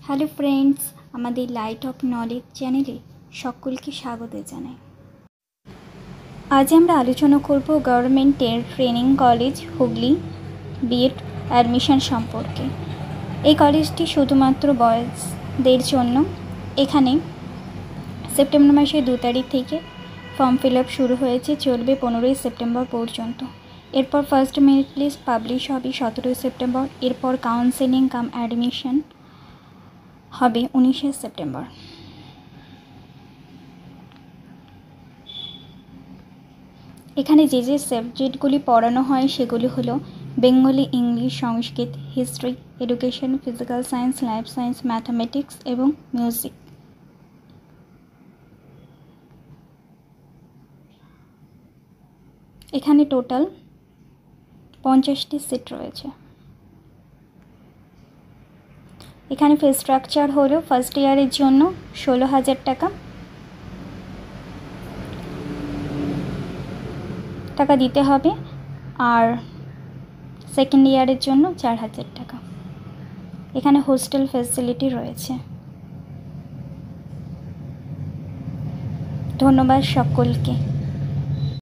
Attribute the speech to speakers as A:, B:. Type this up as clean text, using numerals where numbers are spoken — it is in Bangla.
A: হ্যালো ফ্রেন্ডস, আমাদের লাইট অফ নলেজ চ্যানেলে সকলকে স্বাগত জানাই। আজ আমরা আলোচনা করব গভর্নমেন্টের training college Hooghly BEd admission সম্পর্কে। এই কলেজটি শুধুমাত্র বয়েজদের জন্য। এখানে সেপ্টেম্বর মাসের 2 তারিখ থেকে ফর্ম ফিল আপ শুরু হয়েছে, চলবে 15ই সেপ্টেম্বর পর্যন্ত। এরপর ফার্স্ট মেরিট লিস্ট পাবলিশ হবে 17ই সেপ্টেম্বর। এরপর কাউন্সেলিং কাম অ্যাডমিশন হবে 19শে সেপ্টেম্বর। এখানে যে সাবজেক্টগুলি পড়ানো হয় সেগুলি হলো Bengali, English, Sanskrit, history, education, physical science, life science, mathematics এবং মিউজিক। এখানে টোটাল 50টি সিট রয়েছে। এখানে ফি স্ট্রাকচার হলো ফার্স্ট ইয়ারের জন্য 16,000 টাকা দিতে হবে, আর সেকেন্ড ইয়ারের জন্য 4,000 টাকা। এখানে হোস্টেল ফ্যাসিলিটি রয়েছে। ধন্যবাদ সকলকে।